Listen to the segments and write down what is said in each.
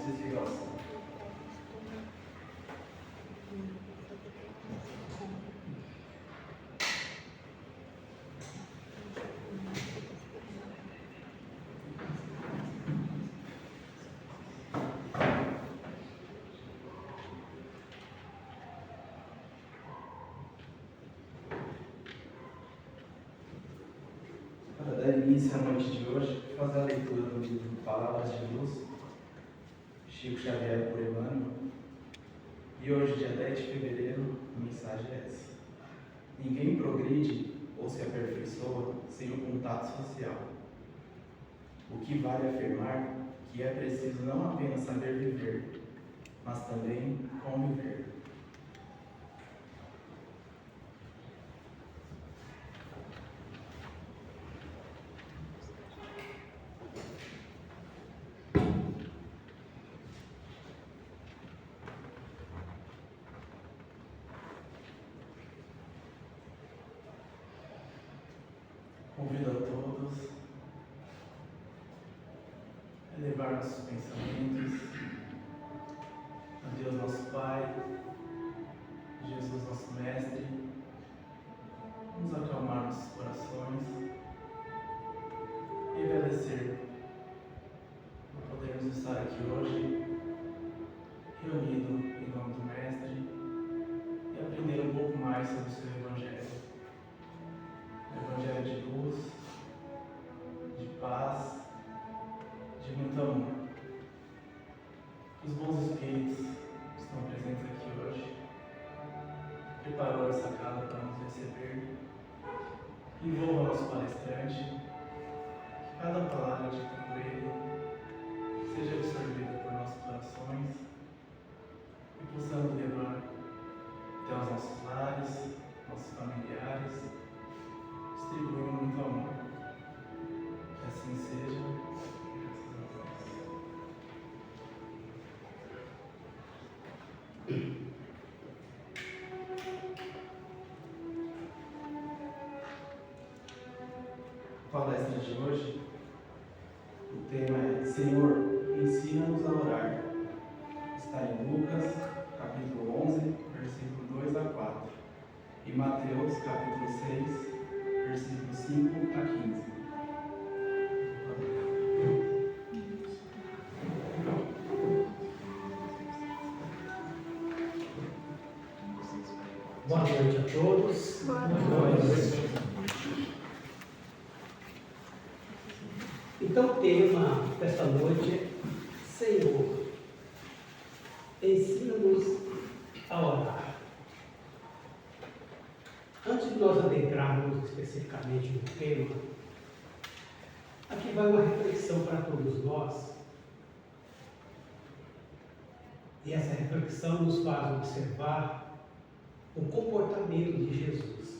desligar o som. Para dar início à noite de hoje, fazer a leitura do livro Palavras de Luz, Chico Xavier por Emmanuel. E hoje, dia 10 de fevereiro, a mensagem é essa: ninguém progride ou se aperfeiçoa sem o contato social. O que vale afirmar que é preciso não apenas saber viver, mas também conviver. Convido a todos a elevar nossos pensamentos a Deus nosso Pai, Jesus nosso Mestre, nos acalmar nossos corações e agradecer por podermos estar aqui hoje, reunidos em nome do Mestre, e aprender um pouco mais sobre o seu Evangelho. Evangelho de luz, de paz, de muito amor. Os bons espíritos estão presentes aqui hoje, preparou essa casa para nos receber. Envolva nosso palestrante, que cada palavra dita por ele seja absorvida por nossos corações e possamos levar até os nossos lares, nossos familiares, distribuindo muito amor. Que assim seja, graças a Deus. A palestra de hoje, o tema é Senhor, ensina-nos a orar. Está em Lucas, capítulo 11, versículo 2 a 4, e Mateus, capítulo 6, versículos 5 a 15. Boa noite a todos. Boa noite. Então, o tema desta noite é Senhor, ensina-nos a orar. Antes de nós adentrarmos especificamente no tema, aqui vai uma reflexão para todos nós. E essa reflexão nos faz observar o comportamento de Jesus.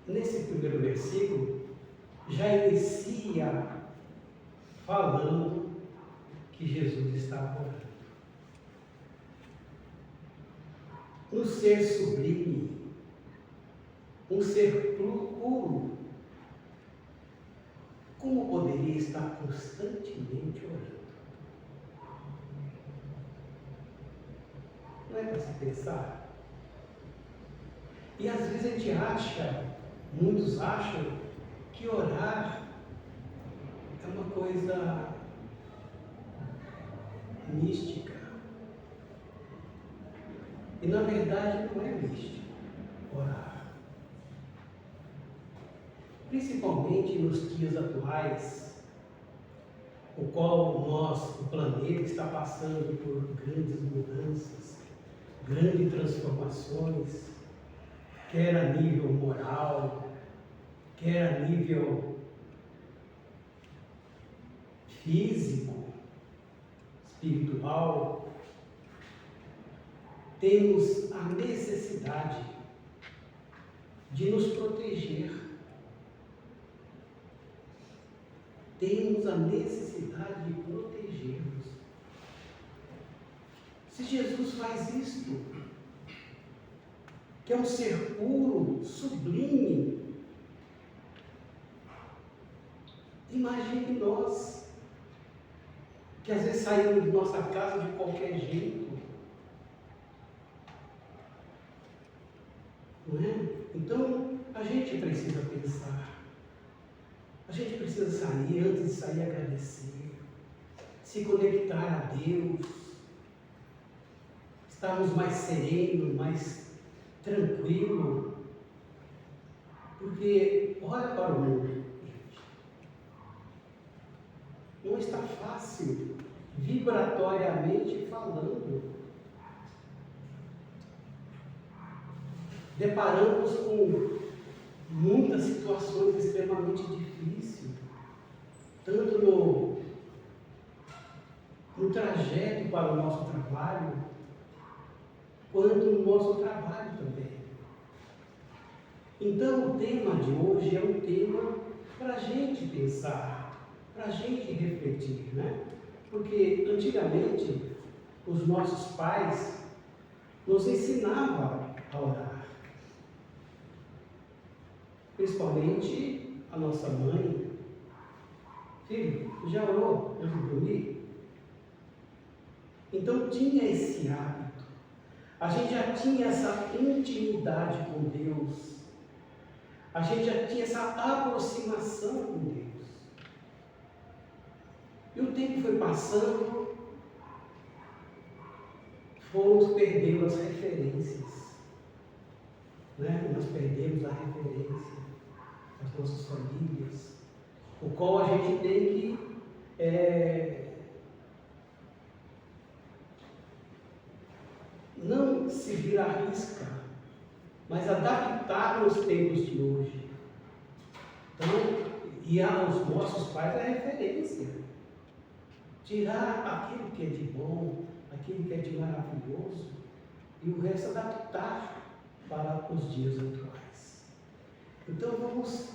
Nesse primeiro versículo, já inicia falando que Jesus estava orando. Um ser sublime, um ser puro, como poderia estar constantemente orando? Não é para se pensar? E às vezes a gente acha, muitos acham, que orar é uma coisa mística. E na verdade não é místico orar. Principalmente nos dias atuais, o qual o planeta está passando por grandes mudanças, grandes transformações, quer a nível moral, quer a nível físico, espiritual. Temos a necessidade de nos proteger. Temos a necessidade de protegermos. Se Jesus faz isto, que é um ser puro, sublime, imagine nós, que às vezes saímos de nossa casa de qualquer jeito. Não é? Então, a gente precisa pensar. A gente precisa sair, antes de sair, agradecer. Se conectar a Deus. Estarmos mais serenos, mais tranquilos. Porque, olha para o mundo, gente. Não está fácil, vibratoriamente falando. Deparamos com muitas situações extremamente difíceis, tanto no trajeto para o nosso trabalho, quanto no nosso trabalho também. Então, o tema de hoje é um tema para a gente pensar, para a gente refletir, né? Porque antigamente os nossos pais nos ensinavam a orar. Principalmente a nossa mãe. Filho, já orou antes de dormir? Então tinha esse hábito. A gente já tinha essa intimidade com Deus. A gente já tinha essa aproximação com Deus. E o tempo foi passando, fomos perdendo as referências. Né? Nós perdemos a referência das nossas famílias, o qual a gente tem que não seguir a risca, mas adaptar nos tempos de hoje. Então, e aos nossos pais a referência. Tirar aquilo que é de bom, aquilo que é de maravilhoso, e o resto adaptar para os dias atuais. Então vamos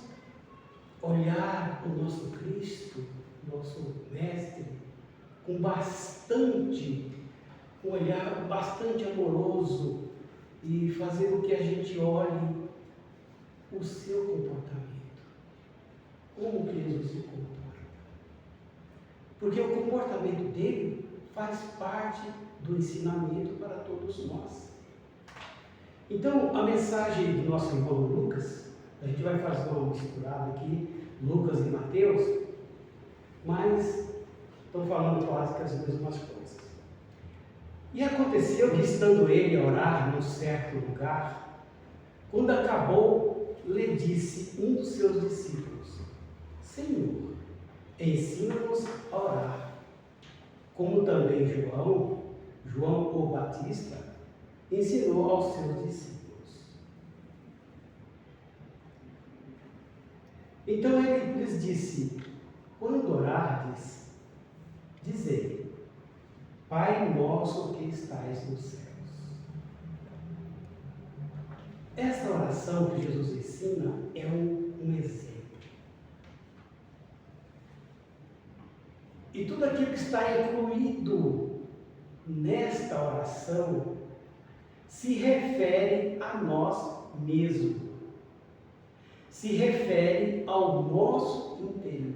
olhar o nosso Cristo, nosso Mestre, com um olhar bastante amoroso, e fazer com que a gente olhe o seu comportamento. Como que Jesus se comporta? Porque o comportamento dele faz parte do ensinamento para todos nós. Então, a mensagem do nosso irmão Lucas, a gente vai fazer uma misturada aqui, Lucas e Mateus, mas estão falando quase que as mesmas coisas. E aconteceu que, estando ele a orar num certo lugar, quando acabou, lhe disse um dos seus discípulos: Senhor, ensina-nos a orar, como também João o Batista, ensinou aos seus discípulos. Então ele lhes disse: quando orardes, dizei: Pai nosso que estais nos céus. Esta oração que Jesus ensina é um exemplo. E tudo aquilo que está incluído nesta oração se refere a nós mesmos, se refere ao nosso interior.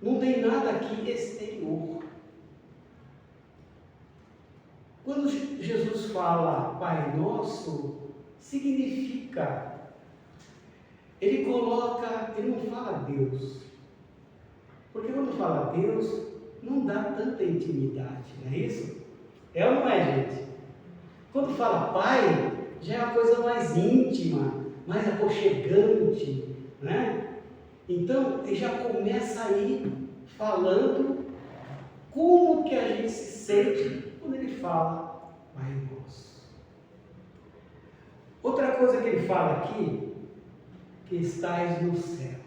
Não tem nada aqui exterior. Quando Jesus fala Pai Nosso, significa, ele não fala Deus. Porque quando fala Deus, não dá tanta intimidade, não é isso? É ou não é, gente? Quando fala Pai, já é uma coisa mais íntima, mais aconchegante, né? Então, ele já começa aí falando como que a gente se sente quando ele fala Pai Nosso. Outra coisa que ele fala aqui, que estais nos céus.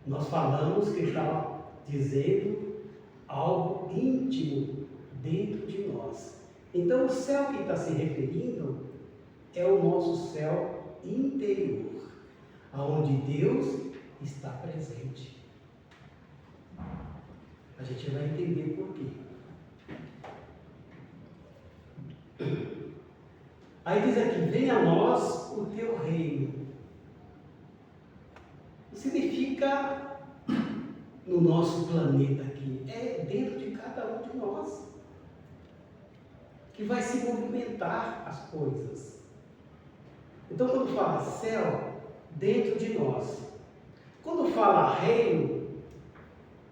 Nós falamos que ele estava dizendo algo íntimo dentro de nós. Então, o céu que ele está se referindo é o nosso céu interior, aonde Deus está presente. A gente vai entender por quê. Aí diz aqui: venha a nós o teu reino. Significa no nosso planeta aqui, é dentro de cada um de nós que vai se movimentar as coisas. Então, quando fala céu, dentro de nós. Quando fala reino,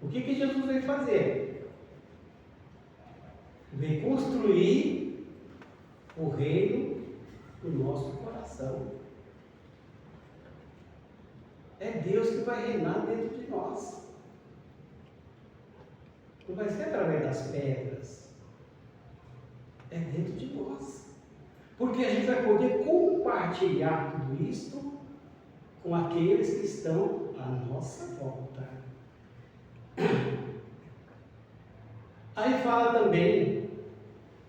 o que Jesus veio fazer? Veio construir o reino no nosso coração. É Deus que vai reinar dentro de nós. Não vai ser através das pedras. É dentro de nós. Porque a gente vai poder compartilhar tudo isto com aqueles que estão à nossa volta. Aí fala também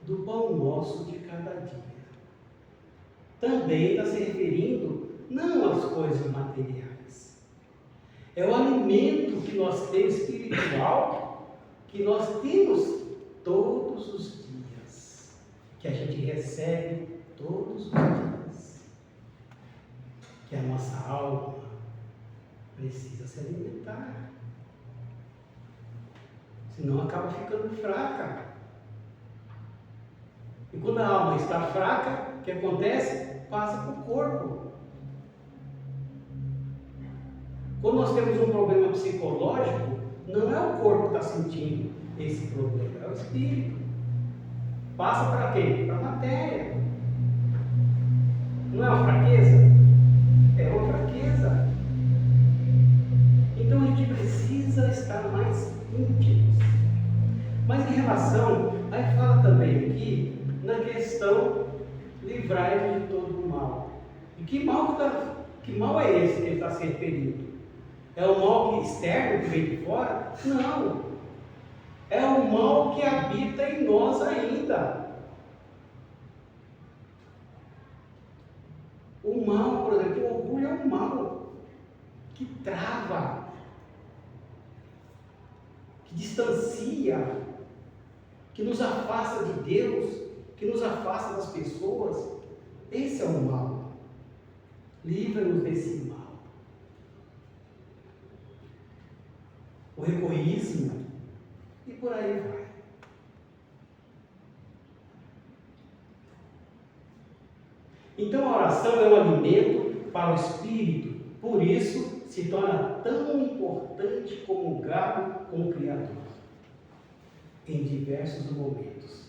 do pão nosso de cada dia. Também está se referindo não às coisas materiais. É o alimento que nós temos espiritual, que nós temos todos os dias, que a gente recebe todos os dias, que a nossa alma precisa se alimentar, senão acaba ficando fraca. E quando a alma está fraca, o que acontece? Passa para o corpo. Quando nós temos um problema psicológico, não é o corpo que está sentindo esse problema, é o espírito. Passa para quê? Para a matéria. Não é uma fraqueza? É uma fraqueza. Então a gente precisa estar mais íntimos. Mas em relação, aí fala também aqui, na questão livrai-vos de todo o mal. E que mal é esse que ele está se referindo? É o mal externo que vem de fora? Não. É o mal que habita em nós ainda. O mal, por exemplo, o orgulho é um mal que trava, que distancia, que nos afasta de Deus, que nos afasta das pessoas. Esse é o mal. Livra-nos desse mal. O egoísmo, e por aí vai. Então a oração é um alimento para o espírito, por isso se torna tão importante comungar com o Criador em diversos momentos.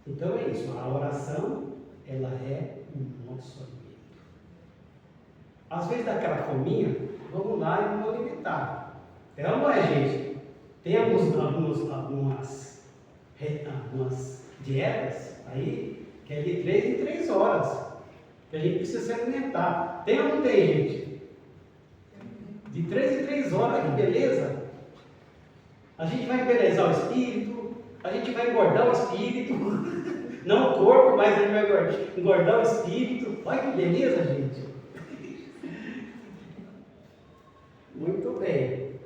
Então é isso, a oração, ela é o nosso alimento. Às vezes dá aquela fominha, vamos lá e vamos alimentar. É ou não é, gente? Tem algumas dietas aí, que é de 3 em 3 horas, que a gente precisa se alimentar. Tem ou não tem, gente? De 3 em 3 horas, que beleza! A gente vai embelezar o espírito, a gente vai engordar o espírito, não o corpo, mas a gente vai engordar o espírito. Olha que beleza, gente! Muito bem.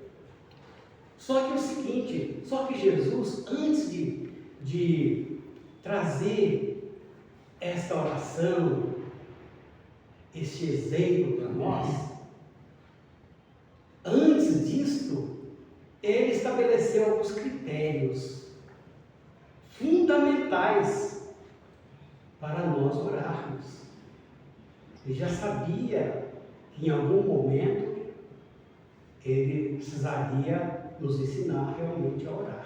Só que o seguinte, só que Jesus, antes de trazer esta oração, este exemplo para nós, antes disto, ele estabeleceu alguns critérios fundamentais para nós orarmos. Ele já sabia que em algum momento ele precisaria nos ensinar realmente a orar,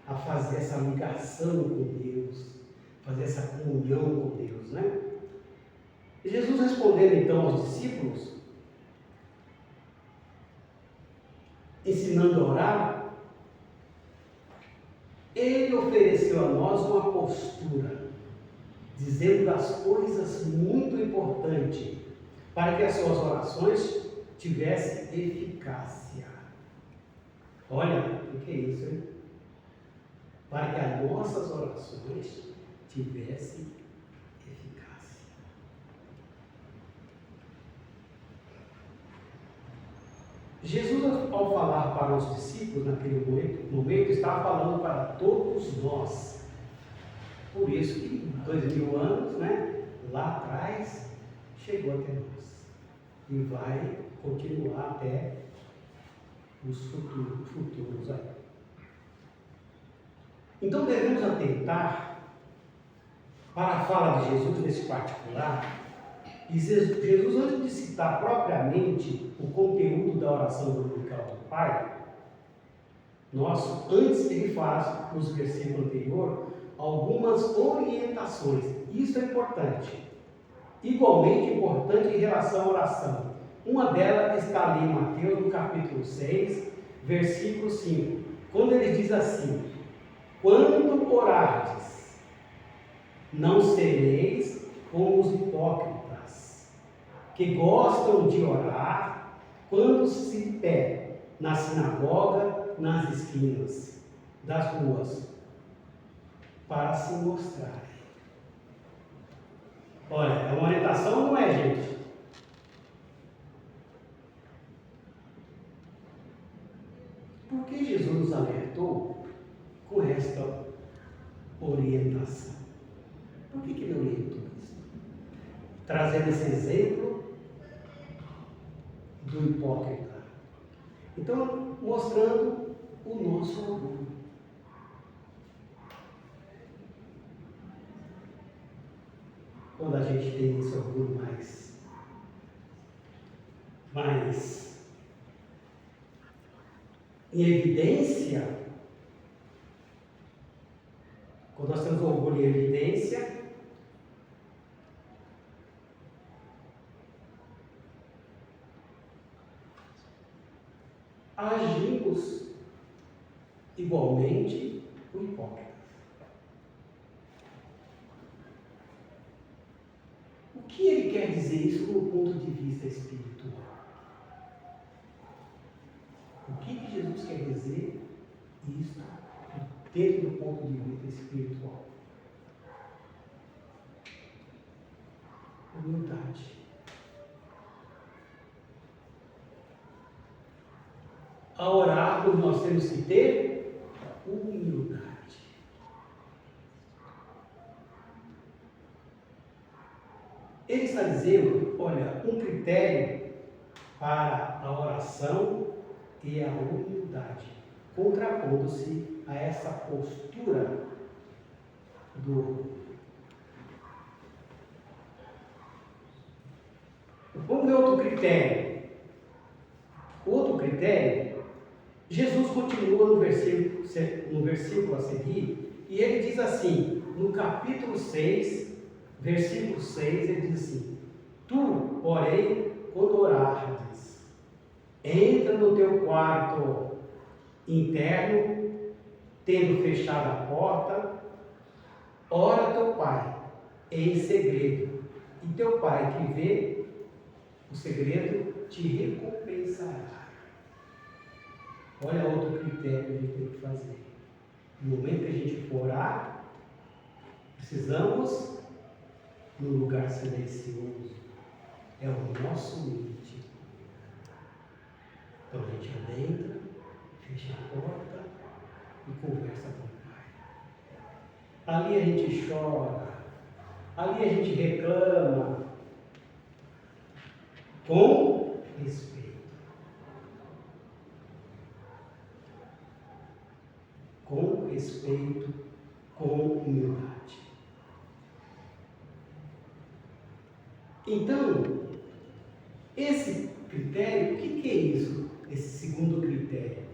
a fazer essa ligação com Deus, fazer essa comunhão com Deus, né? E Jesus respondendo então aos discípulos, ensinando a orar, ele ofereceu a nós uma postura, dizendo das coisas muito importantes, para que as suas orações tivessem eficácia. Olha, o que é isso, hein? Para que as nossas orações tivessem eficácia. Jesus, ao falar para os discípulos naquele momento, estava falando para todos nós. Por isso que 2000 anos, né, lá atrás, chegou até nós. e vai continuar até os futuros aí. Então devemos atentar para a fala de Jesus nesse particular. E Jesus, antes de citar propriamente o conteúdo da oração dominical do Pai, antes ele faz, nos versículos anteriores, algumas orientações. Isso é importante. Igualmente importante em relação à oração. Uma delas está ali em Mateus, no capítulo 6, versículo 5. Quando ele diz assim: quando orardes, não sereis como os hipócritas, que gostam de orar quando se pé na sinagoga, nas esquinas das ruas, para se mostrarem. Olha, é uma orientação, não é, gente? Por que Jesus nos alertou com esta orientação? Por que ele orientou isso? Trazendo esse exemplo do hipócrita. Então, mostrando o nosso orgulho. Quando a gente tem esse orgulho mais em evidência, quando nós temos orgulho em evidência, agimos igualmente o hipócrita. O que ele quer dizer isso no ponto de vista espiritual? O que Jesus quer dizer isso dentro do ponto de vista espiritual? Humildade. A orar, nós temos que ter humildade. Ele está dizendo, olha, um critério para a oração é a humildade, contrapondo-se a essa postura do orgulho. Vamos ver outro critério. Outro critério, Jesus continua no versículo a seguir, e ele diz assim, no capítulo 6, versículo 6, ele diz assim: tu, porém, quando orares, entra no teu quarto interno, tendo fechado a porta, ora teu Pai em segredo, e teu Pai que vê o segredo te recompensará. Olha outro critério que a gente tem que fazer. No momento que a gente for orar, precisamos no lugar silencioso. É o nosso íntimo. Então a gente adentra, fecha a porta e conversa com o Pai. Ali a gente chora, ali a gente reclama, com respeito. Com respeito, com humildade. Então, esse critério, o que é isso? Esse segundo critério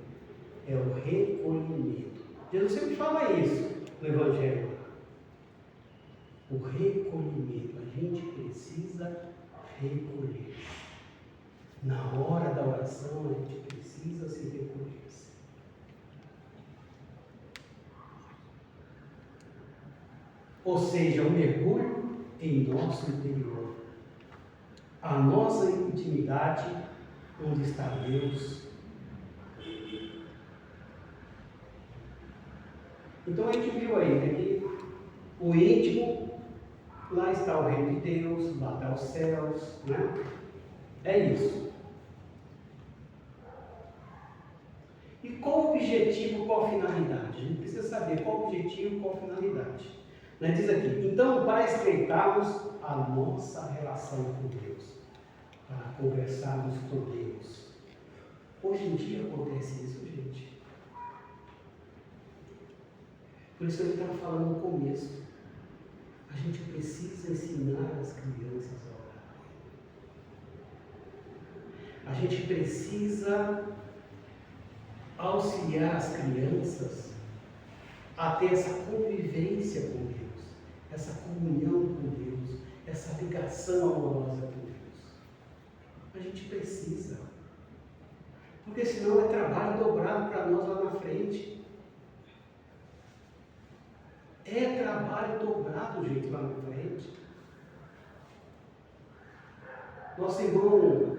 é o recolhimento. Jesus sempre fala isso no Evangelho. O recolhimento. A gente precisa recolher. Na hora da oração, a gente precisa se recolher. Ou seja, um mergulho em nosso interior. A nossa intimidade, onde está Deus. Então a gente viu aí, né, que o íntimo, lá está o reino de Deus, lá está os céus, né? É isso. E qual o objetivo, qual a finalidade? A gente precisa saber qual o objetivo, qual a finalidade. Diz aqui, então, para estreitarmos a nossa relação com Deus. para conversarmos com Deus. Hoje em dia acontece isso, gente. Por isso que eu estava falando no começo. A gente precisa ensinar as crianças a orar. A gente precisa auxiliar as crianças a ter essa convivência com Deus, essa comunhão com Deus, essa ligação amorosa com Deus. A gente precisa. Porque senão é trabalho dobrado para nós lá na frente. É trabalho dobrado, gente, lá na frente. Nosso irmão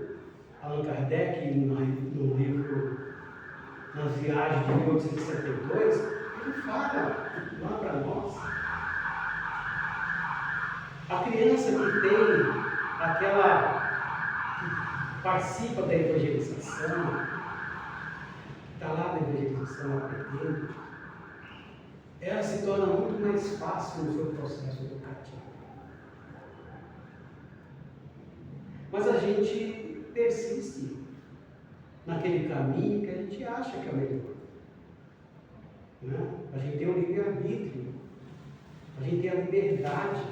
Allan Kardec, no livro Nas Viagens de 1862, ele fala lá para nós. A criança que tem que participa da evangelização, está lá na evangelização aprendendo, ela se torna muito mais fácil no seu processo educativo. Mas a gente persiste naquele caminho que a gente acha que é melhor. Né? A gente tem o livre-arbítrio, a gente tem a liberdade.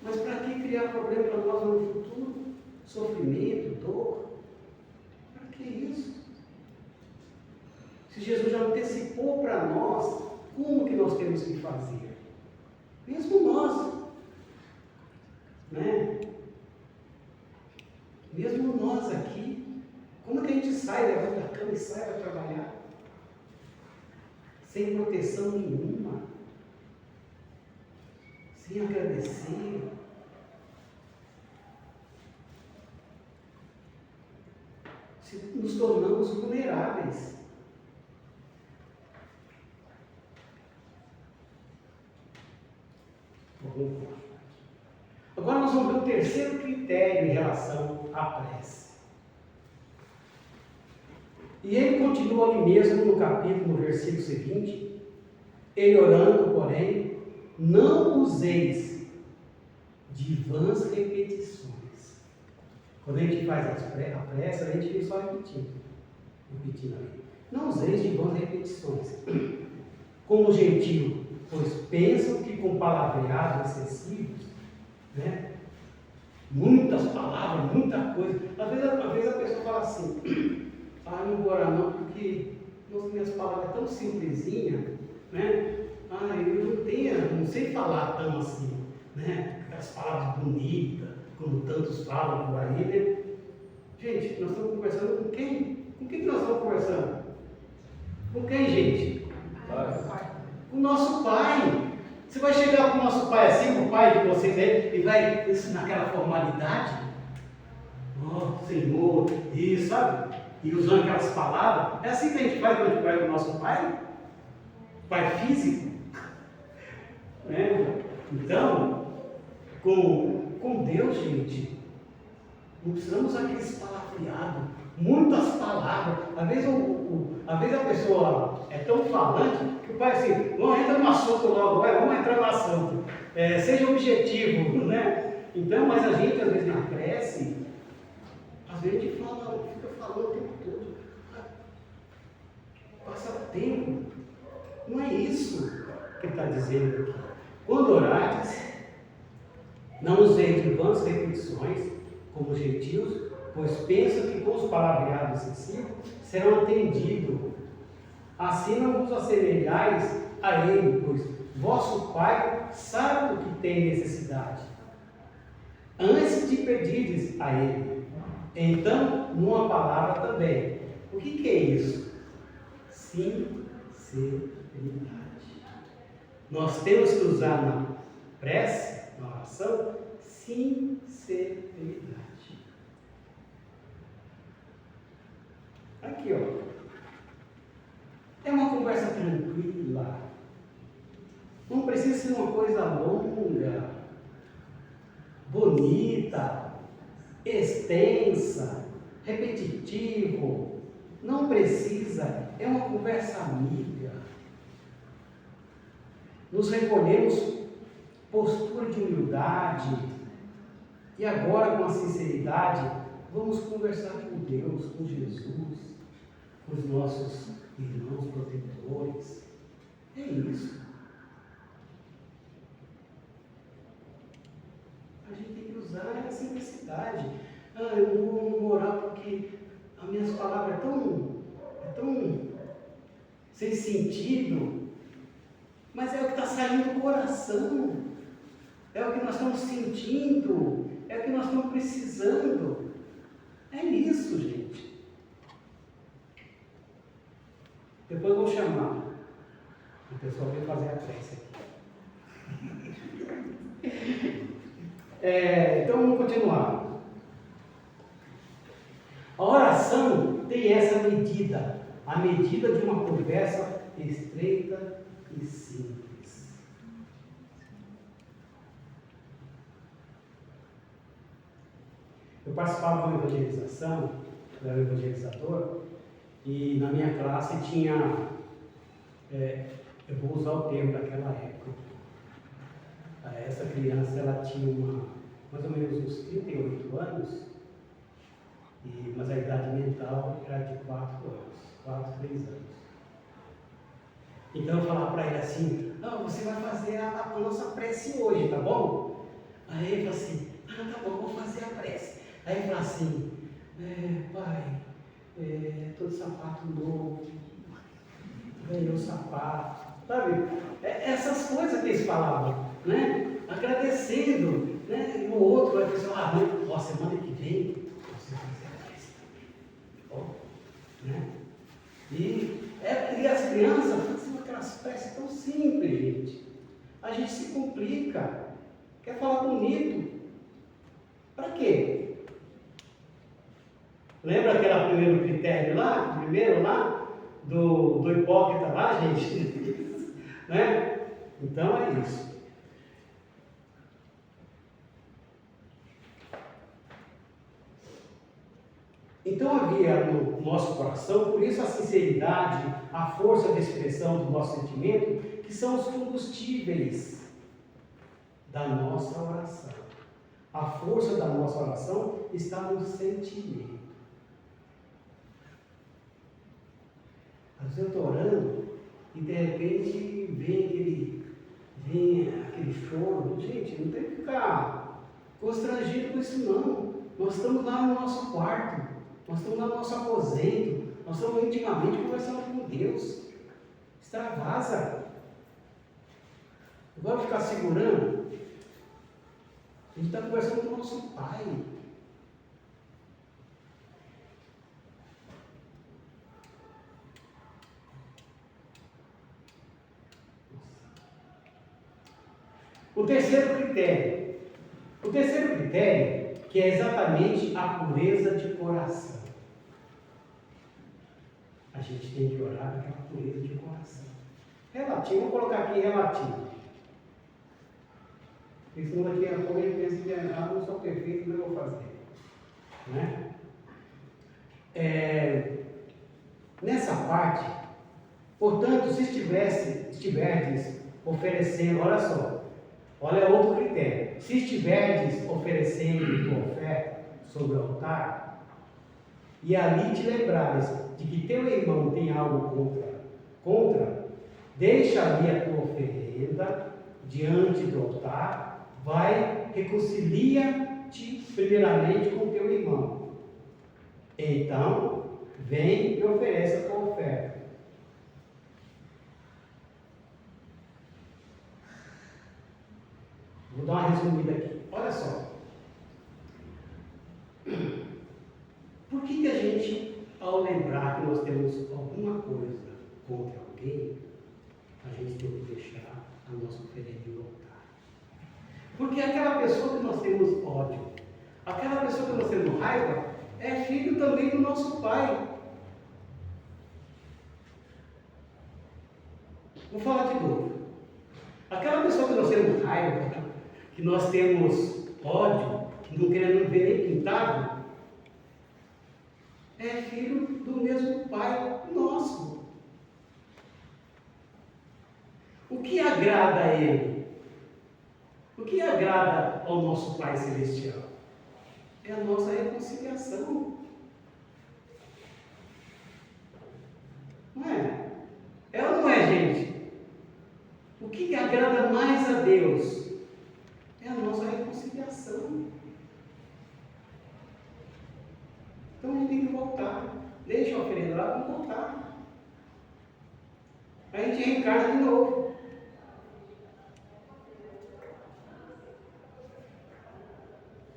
Mas para que criar problema para nós no futuro? Sofrimento, dor? Para que isso? Se Jesus já antecipou para nós como que nós temos que fazer. Mesmo nós. Né? Mesmo nós aqui, como que a gente sai, levanta da cama e sai para trabalhar? Sem proteção nenhuma. Sem agradecer. Nos tornamos vulneráveis. Agora nós vamos ver o terceiro critério em relação à prece. E ele continua ali mesmo no capítulo, no versículo seguinte, ele orando, porém, não useis de vãs repetições. Quando a gente faz a prece, a gente fica só repetindo ali. Não useis de vãs repetições, como gentil, pois pensam que com palavreados excessivos, né? Muitas palavras, muita coisa. Às vezes a pessoa fala assim, não vou orar não, porque minhas palavras são tão simplesinhas, né? Eu não sei falar tão assim, né? Aquelas palavras bonitas, como tantos falam por aí, né? Gente, nós estamos conversando com quem? Com quem nós estamos conversando? Com quem, gente? Com o nosso Pai. Você vai chegar para o nosso Pai assim, o Pai de vocês aí, e vai ensinar aquela formalidade? Oh, Senhor, isso, sabe? E usando aquelas palavras. É assim que a gente faz quando a gente vai com o nosso Pai? Pai físico. Né? Então, com Deus, gente, não precisamos aqueles palavreados, muitas palavras. Às vezes a pessoa é tão falante que o pai assim, não entra no assunto logo, vamos entrar no assunto. Seja objetivo, né? Então, mas a gente, às vezes, na prece, às vezes a gente fica falando o tempo todo. Passa tempo. Não é isso que ele está dizendo aqui. Quando orares, não useis de vãs repetições, como gentios, pois pensam que com os palavreados excessivos serão atendidos. Assim não vos assemelhais a ele, pois vosso Pai sabe o que tem necessidade, antes de pedirdes a ele. Então, numa palavra também. O que é isso? Sinceridade. Nós temos que usar na prece, na oração, sinceridade. Aqui, ó. É uma conversa tranquila. Não precisa ser uma coisa longa, bonita, extensa, repetitivo. Não precisa. É uma conversa amiga. Nos recolhemos, postura de humildade, E agora, com a sinceridade, vamos conversar com Deus, com Jesus, com os nossos irmãos protetores. É isso. A gente tem que usar a simplicidade. Eu não vou orar porque as minhas palavras é tão sem sentido. Mas é o que está saindo do coração. É o que nós estamos sentindo. É o que nós estamos precisando. É isso, gente. Depois eu vou chamar. O pessoal veio fazer a prece aqui. Então vamos continuar. A oração tem essa medida. A medida de uma conversa estreita e simples. Eu participava de uma evangelização, eu era evangelizador, e na minha classe tinha, eu vou usar o termo daquela época, essa criança ela tinha mais ou menos uns 38 anos, mas a idade mental era de 4 anos, 3 anos. Então eu falava para ele assim, não, você vai fazer a nossa prece hoje, tá bom? Aí ele falou assim, tá bom, vou fazer a prece. Aí ele falou assim, pai, todo sapato novo, ganhou sapato, sabe? Essas coisas que eles falavam, né? Agradecendo, né? E o outro vai pensar, semana que vem você vai fazer a prece também, né? E as crianças fazem aquelas preces tão simples, gente. A gente se complica, quer falar bonito, para quê? Lembra aquele primeiro critério lá, do hipócrita lá, gente? Né? Então é isso. Então havia no nosso coração, por isso a sinceridade, a força de expressão do nosso sentimento, que são os combustíveis da nossa oração. A força da nossa oração está no sentimento. Às vezes eu estou orando e de repente vem aquele choro. Gente, não tem que ficar constrangido com isso não. Nós estamos lá no nosso quarto, nós estamos lá no nosso aposento, nós estamos intimamente conversando com Deus. Extravasa. Agora ficar segurando. A gente está conversando com o nosso Pai. O terceiro critério, que é exatamente a pureza de coração. A gente tem que orar com aquela pureza de coração. Relativo, vou colocar aqui relativo. Porque senão daqui a pouco a gente pensa que não sou perfeito, não vou fazer. Né? Nessa parte, portanto, se estiverdes oferecendo, olha só, olha outro critério. Se estiverdes oferecendo tua oferta sobre o altar, e ali te lembrares de que teu irmão tem algo contra, deixa ali a tua oferenda diante do altar, vai, reconcilia-te primeiramente com teu irmão. Então, vem e oferece a tua oferta. Vou dar uma resumida aqui. Olha só. Por que a gente, ao lembrar que nós temos alguma coisa contra alguém, a gente tem que deixar a nossa oferenda no altar? Porque aquela pessoa que nós temos ódio, aquela pessoa que nós temos raiva, é filho também do nosso Pai. Vou falar de novo. Aquela pessoa que nós temos raiva, que nós temos ódio, que não queremos ver nem pintado, é filho do mesmo Pai nosso. O que agrada a Ele? O que agrada ao nosso Pai Celestial? é a nossa reconciliação. Não é? É ou não é, gente? O que agrada mais a Deus é a nossa reconciliação. Então a gente tem que voltar. Deixa a oferenda lá, vamos voltar. Aí a gente reencarna de novo.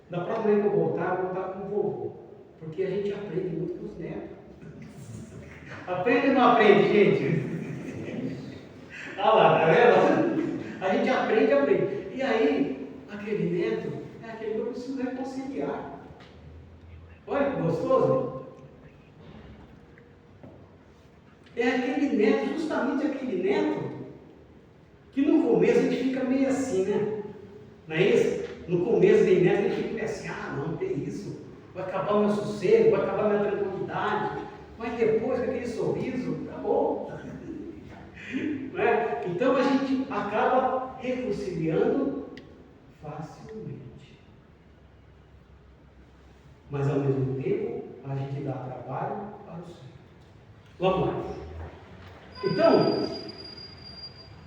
Da próxima vez que eu voltar com o vovô. Porque a gente aprende muito com os netos. Aprende ou não aprende, gente? Olha lá, tá vendo? A gente aprende. E aí, aquele neto é aquele que eu preciso reconciliar. Olha que gostoso. É aquele neto, justamente aquele neto, que no começo a gente fica meio assim, né? Não é isso? No começo de neto a gente fica meio assim, não tem isso. Vai acabar o meu sossego, vai acabar a minha tranquilidade. Mas depois, com aquele sorriso, acabou. Não é? Então a gente acaba reconciliando facilmente. Mas ao mesmo tempo, a gente dá trabalho para o Senhor. Vamos lá. Então,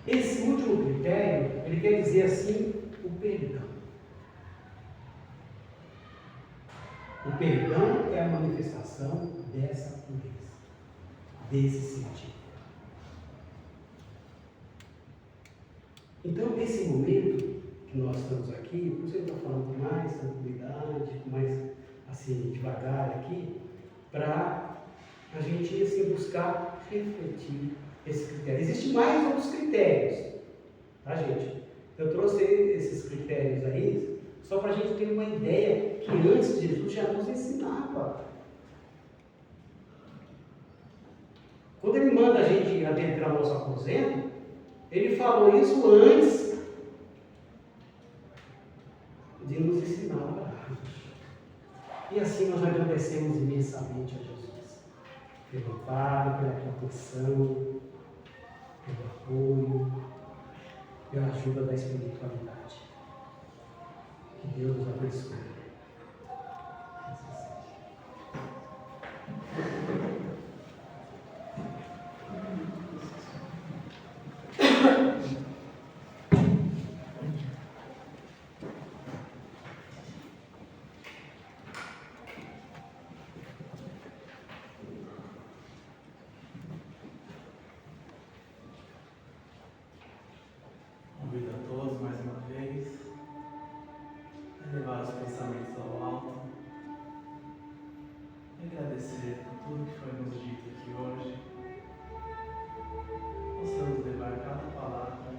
esse último critério, ele quer dizer assim, o perdão. O perdão é a manifestação dessa pureza, desse sentido. Então, esse momento que nós estamos aqui, por isso eu estou falando com mais tranquilidade, com mais, assim, devagar aqui, para a gente, assim, buscar refletir esse critério. Existem mais outros critérios, tá, gente? Eu trouxe esses critérios aí, só para a gente ter uma ideia que antes Jesus já nos ensinava. Quando ele manda a gente adentrar o nosso aposento, ele falou isso antes de nos ensinar a orar. E assim nós agradecemos imensamente a Jesus pelo amparo, pela proteção, pelo apoio, pela ajuda da espiritualidade. Que Deus nos abençoe. Convido a todos mais uma vez a elevar os pensamentos ao alto e agradecer por tudo que foi nos dito aqui hoje. Possamos levar cada palavra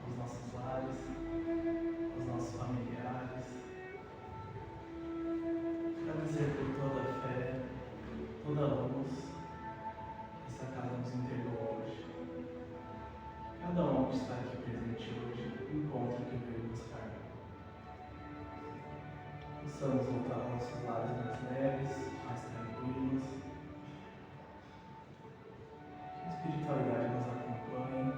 aos nossos lares, aos nossos familiares. Agradecer por toda a fé, toda a luz que essa casa nos entregou hoje. Cada um que está aqui presente hoje encontra o que veio buscar. Possamos voltar aos nossos lares mais leves, mais tranquilos. Que a espiritualidade nos acompanhe.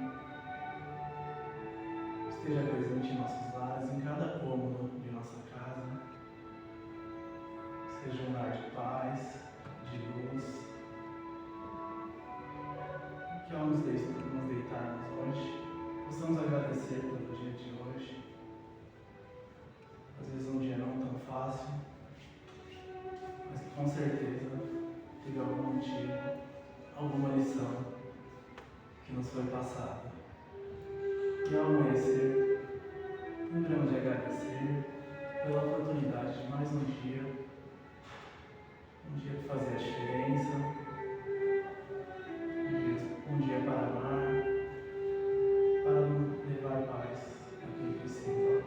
Esteja presente em nossos lares, em cada cômodo de nossa casa. Seja um lar de paz, de luz. Que ao nos deitarmos hoje, possamos agradecer pelo dia de hoje. Às vezes um dia não tão fácil, mas que com certeza teve algum motivo, alguma lição que nos foi passada. E ao amanhecer, lembramos de agradecer pela oportunidade de mais um dia que fazia a diferença. Um dia para amar, para levar paz a quem precisa.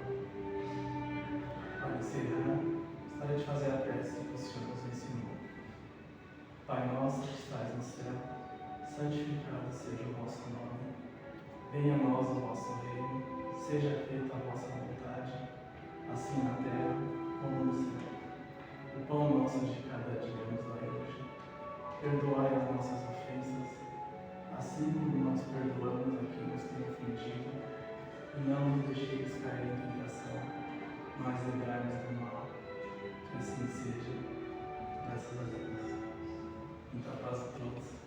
Para encerrar, gostaria de fazer a prece que o Senhor nos ensinou. Pai nosso que estás no céu, santificado seja o vosso nome. Venha a nós o vosso reino, seja feita a vossa vontade, assim na terra como no céu. O pão nosso de cada dia nos dai hoje. Perdoai as nossas ofensas, assim como nós perdoamos a quem nos tem ofendido, e não nos deixeis cair em tentação, mas livrai-nos do mal. Que assim seja, graças a Deus. Muita paz a todos.